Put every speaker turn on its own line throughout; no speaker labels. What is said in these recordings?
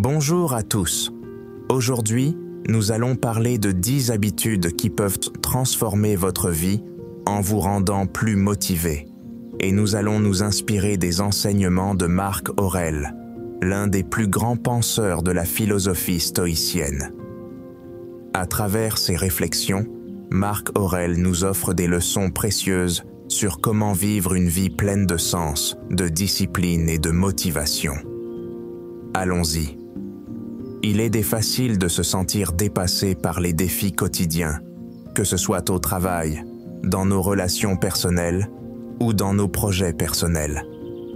Bonjour à tous. Aujourd'hui, nous allons parler de 10 habitudes qui peuvent transformer votre vie en vous rendant plus motivé. Et nous allons nous inspirer des enseignements de Marc Aurèle, l'un des plus grands penseurs de la philosophie stoïcienne. À travers ses réflexions, Marc Aurèle nous offre des leçons précieuses sur comment vivre une vie pleine de sens, de discipline et de motivation. Allons-y. Il est facile de se sentir dépassé par les défis quotidiens, que ce soit au travail, dans nos relations personnelles ou dans nos projets personnels.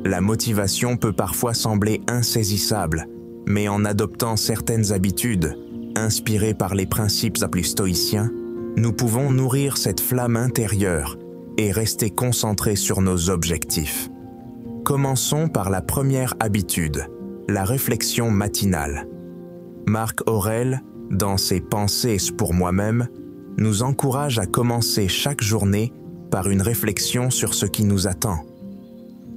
La motivation peut parfois sembler insaisissable, mais en adoptant certaines habitudes, inspirées par les principes plus stoïciens, nous pouvons nourrir cette flamme intérieure et rester concentrés sur nos objectifs. Commençons par la première habitude, la réflexion matinale. Marc Aurèle, dans ses Pensées pour moi-même, nous encourage à commencer chaque journée par une réflexion sur ce qui nous attend.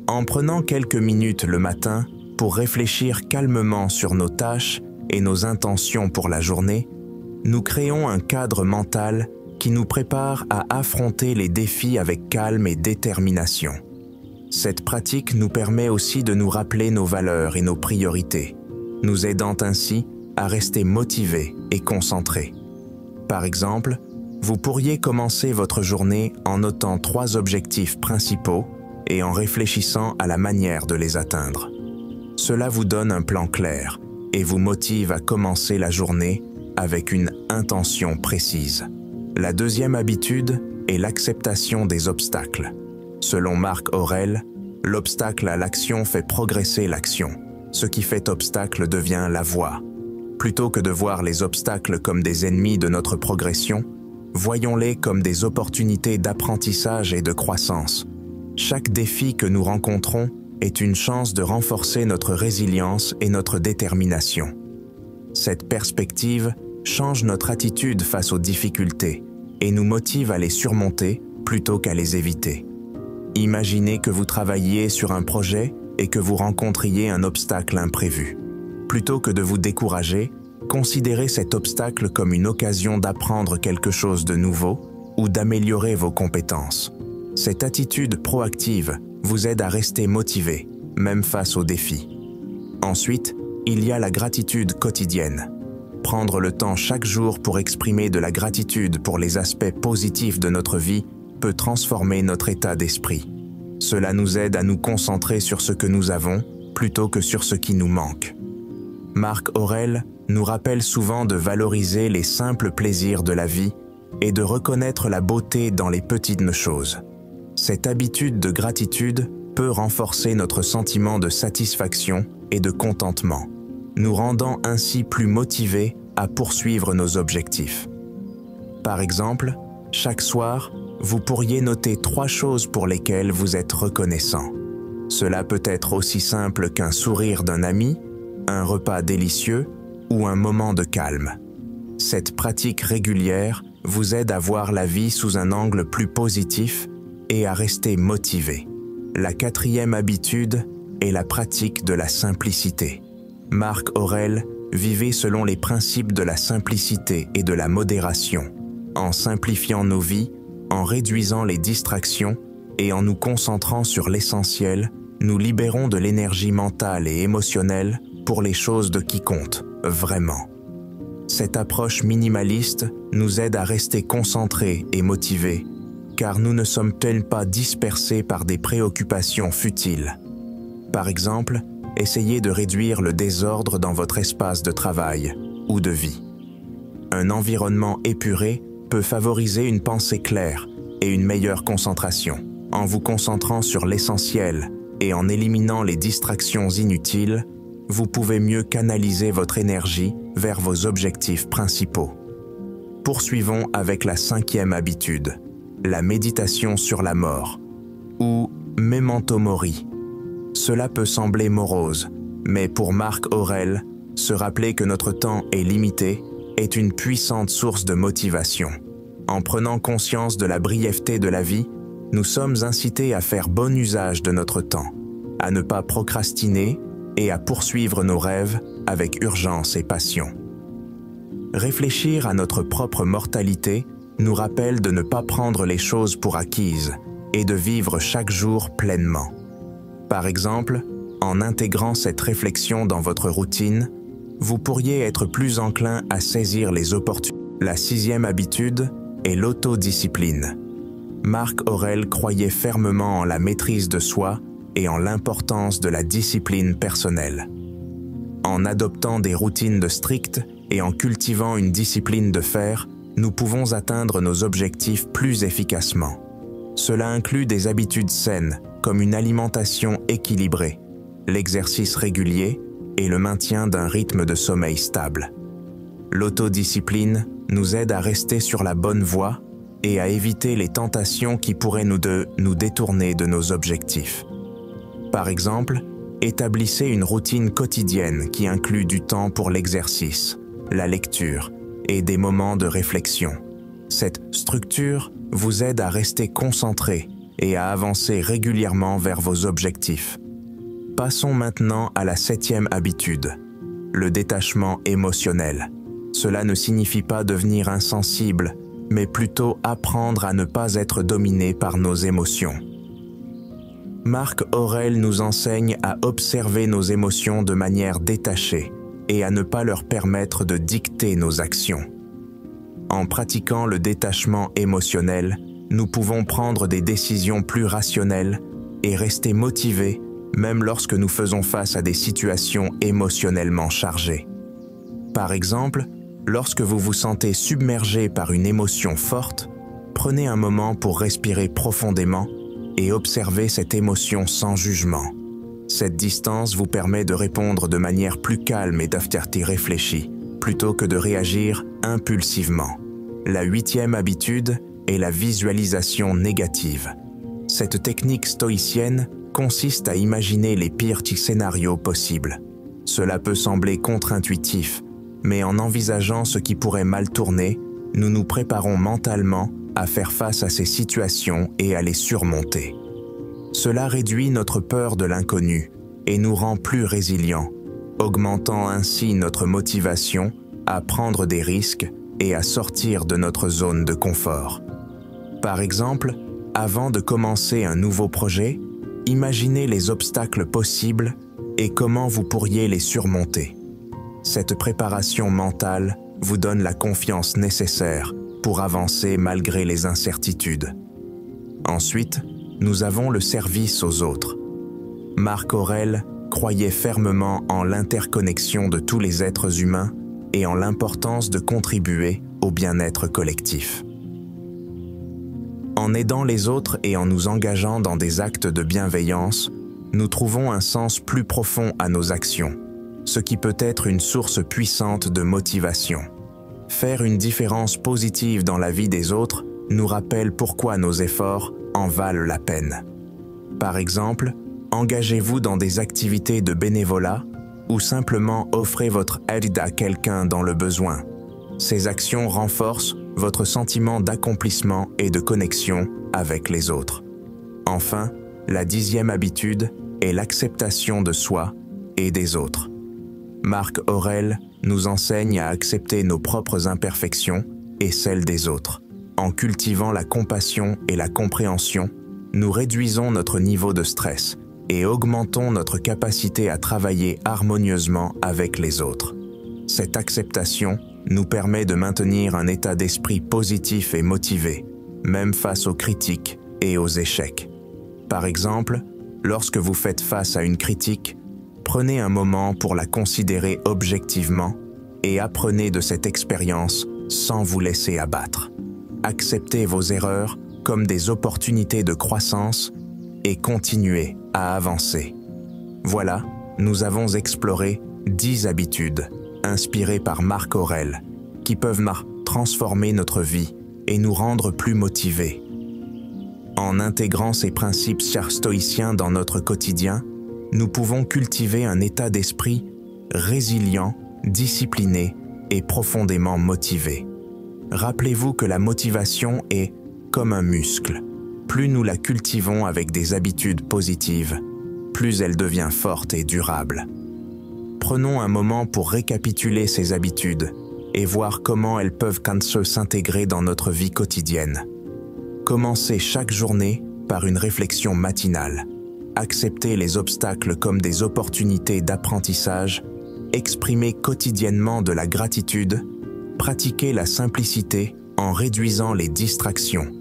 En prenant quelques minutes le matin pour réfléchir calmement sur nos tâches et nos intentions pour la journée, nous créons un cadre mental qui nous prépare à affronter les défis avec calme et détermination. Cette pratique nous permet aussi de nous rappeler nos valeurs et nos priorités, nous aidant ainsi à rester motivés et concentrés. Par exemple, vous pourriez commencer votre journée en notant 3 objectifs principaux et en réfléchissant à la manière de les atteindre. Cela vous donne un plan clair et vous motive à commencer la journée avec une intention précise. La deuxième habitude est l'acceptation des obstacles. Selon Marc Aurèle, l'obstacle à l'action fait progresser l'action. Ce qui fait obstacle devient la voie. Plutôt que de voir les obstacles comme des ennemis de notre progression, voyons-les comme des opportunités d'apprentissage et de croissance. Chaque défi que nous rencontrons est une chance de renforcer notre résilience et notre détermination. Cette perspective change notre attitude face aux difficultés et nous motive à les surmonter plutôt qu'à les éviter. Imaginez que vous travailliez sur un projet et que vous rencontriez un obstacle imprévu. Plutôt que de vous décourager, considérez cet obstacle comme une occasion d'apprendre quelque chose de nouveau ou d'améliorer vos compétences. Cette attitude proactive vous aide à rester motivé, même face aux défis. Ensuite, il y a la gratitude quotidienne. Prendre le temps chaque jour pour exprimer de la gratitude pour les aspects positifs de notre vie peut transformer notre état d'esprit. Cela nous aide à nous concentrer sur ce que nous avons plutôt que sur ce qui nous manque. Marc Aurèle nous rappelle souvent de valoriser les simples plaisirs de la vie et de reconnaître la beauté dans les petites choses. Cette habitude de gratitude peut renforcer notre sentiment de satisfaction et de contentement, nous rendant ainsi plus motivés à poursuivre nos objectifs. Par exemple, chaque soir, vous pourriez noter 3 choses pour lesquelles vous êtes reconnaissant. Cela peut être aussi simple qu'un sourire d'un ami, un repas délicieux ou un moment de calme. Cette pratique régulière vous aide à voir la vie sous un angle plus positif et à rester motivé. La 4e habitude est la pratique de la simplicité. Marc Aurèle vivait selon les principes de la simplicité et de la modération, en simplifiant nos vies, en réduisant les distractions et en nous concentrant sur l'essentiel, nous libérons de l'énergie mentale et émotionnelle pour les choses qui comptent vraiment. Cette approche minimaliste nous aide à rester concentrés et motivés, car nous ne sommes-ils pas dispersés par des préoccupations futiles. Par exemple, essayez de réduire le désordre dans votre espace de travail ou de vie. Un environnement épuré peut favoriser une pensée claire et une meilleure concentration. En vous concentrant sur l'essentiel et en éliminant les distractions inutiles, vous pouvez mieux canaliser votre énergie vers vos objectifs principaux. Poursuivons avec la 5e habitude, la méditation sur la mort, ou memento mori. Cela peut sembler morose, mais pour Marc Aurèle, se rappeler que notre temps est limité est une puissante source de motivation. En prenant conscience de la brièveté de la vie, nous sommes incités à faire bon usage de notre temps, à ne pas procrastiner et à poursuivre nos rêves avec urgence et passion. Réfléchir à notre propre mortalité nous rappelle de ne pas prendre les choses pour acquises et de vivre chaque jour pleinement. Par exemple, en intégrant cette réflexion dans votre routine, vous pourriez être plus enclin à saisir les opportunités. La 6e habitude est l'autodiscipline. Marc Aurèle croyait fermement en la maîtrise de soi et en l'importance de la discipline personnelle. En adoptant des routines strictes et en cultivant une discipline de fer, nous pouvons atteindre nos objectifs plus efficacement. Cela inclut des habitudes saines, comme une alimentation équilibrée, l'exercice régulier et le maintien d'un rythme de sommeil stable. L'autodiscipline nous aide à rester sur la bonne voie et à éviter les tentations qui pourraient nous détourner de nos objectifs. Par exemple, établissez une routine quotidienne qui inclut du temps pour l'exercice, la lecture et des moments de réflexion. Cette structure vous aide à rester concentré et à avancer régulièrement vers vos objectifs. Passons maintenant à la 7e habitude, le détachement émotionnel. Cela ne signifie pas devenir insensible, mais plutôt apprendre à ne pas être dominé par nos émotions. Marc Aurèle nous enseigne à observer nos émotions de manière détachée et à ne pas leur permettre de dicter nos actions. En pratiquant le détachement émotionnel, nous pouvons prendre des décisions plus rationnelles et rester motivés même lorsque nous faisons face à des situations émotionnellement chargées. Par exemple, lorsque vous vous sentez submergé par une émotion forte, prenez un moment pour respirer profondément et observer cette émotion sans jugement. Cette distance vous permet de répondre de manière plus calme et réfléchie, plutôt que de réagir impulsivement. La 8e habitude est la visualisation négative. Cette technique stoïcienne consiste à imaginer les pires scénarios possibles. Cela peut sembler contre-intuitif, mais en envisageant ce qui pourrait mal tourner, nous nous préparons mentalement à faire face à ces situations et à les surmonter. Cela réduit notre peur de l'inconnu et nous rend plus résilients, augmentant ainsi notre motivation à prendre des risques et à sortir de notre zone de confort. Par exemple, avant de commencer un nouveau projet, imaginez les obstacles possibles et comment vous pourriez les surmonter. Cette préparation mentale vous donne la confiance nécessaire pour avancer malgré les incertitudes. Ensuite, nous avons le service aux autres. Marc Aurèle croyait fermement en l'interconnexion de tous les êtres humains et en l'importance de contribuer au bien-être collectif. En aidant les autres et en nous engageant dans des actes de bienveillance, nous trouvons un sens plus profond à nos actions, ce qui peut être une source puissante de motivation. Faire une différence positive dans la vie des autres nous rappelle pourquoi nos efforts en valent la peine. Par exemple, engagez-vous dans des activités de bénévolat ou simplement offrez votre aide à quelqu'un dans le besoin. Ces actions renforcent votre sentiment d'accomplissement et de connexion avec les autres. Enfin, la 10e habitude est l'acceptation de soi et des autres. Marc Aurèle nous enseigne à accepter nos propres imperfections et celles des autres. En cultivant la compassion et la compréhension, nous réduisons notre niveau de stress et augmentons notre capacité à travailler harmonieusement avec les autres. Cette acceptation nous permet de maintenir un état d'esprit positif et motivé, même face aux critiques et aux échecs. Par exemple, lorsque vous faites face à une critique, prenez un moment pour la considérer objectivement et apprenez de cette expérience sans vous laisser abattre. Acceptez vos erreurs comme des opportunités de croissance et continuez à avancer. Voilà, nous avons exploré 10 habitudes inspirées par Marc Aurèle qui peuvent transformer notre vie et nous rendre plus motivés. En intégrant ces principes stoïciens dans notre quotidien, nous pouvons cultiver un état d'esprit résilient, discipliné et profondément motivé. Rappelez-vous que la motivation est comme un muscle. Plus nous la cultivons avec des habitudes positives, plus elle devient forte et durable. Prenons un moment pour récapituler ces habitudes et voir comment elles peuvent s'intégrer dans notre vie quotidienne. Commencez chaque journée par une réflexion matinale. Acceptez les obstacles comme des opportunités d'apprentissage, exprimez quotidiennement de la gratitude, pratiquez la simplicité en réduisant les distractions.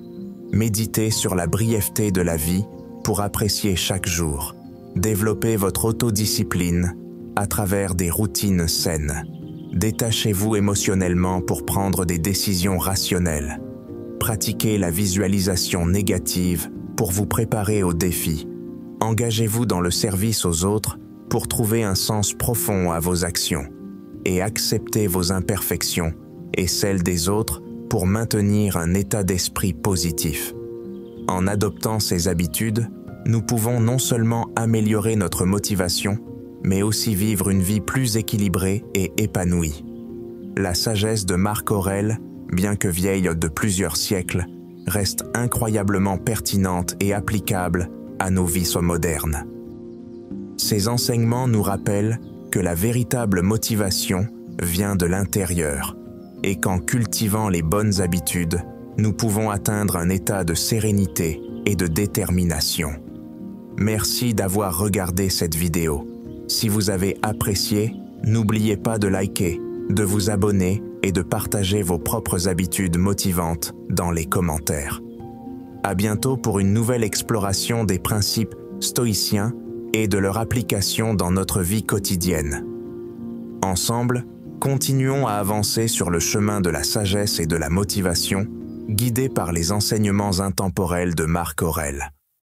Méditez sur la brièveté de la vie pour apprécier chaque jour. Développez votre autodiscipline à travers des routines saines. Détachez-vous émotionnellement pour prendre des décisions rationnelles. Pratiquez la visualisation négative pour vous préparer aux défis. Engagez-vous dans le service aux autres pour trouver un sens profond à vos actions. Et acceptez vos imperfections et celles des autres pour maintenir un état d'esprit positif. En adoptant ces habitudes, nous pouvons non seulement améliorer notre motivation, mais aussi vivre une vie plus équilibrée et épanouie. La sagesse de Marc Aurèle, bien que vieille de plusieurs siècles, reste incroyablement pertinente et applicable à nos vies modernes. Ces enseignements nous rappellent que la véritable motivation vient de l'intérieur et qu'en cultivant les bonnes habitudes, nous pouvons atteindre un état de sérénité et de détermination. Merci d'avoir regardé cette vidéo. Si vous avez apprécié, n'oubliez pas de liker, de vous abonner et de partager vos propres habitudes motivantes dans les commentaires. À bientôt pour une nouvelle exploration des principes stoïciens et de leur application dans notre vie quotidienne. Ensemble, continuons à avancer sur le chemin de la sagesse et de la motivation, guidés par les enseignements intemporels de Marc Aurèle.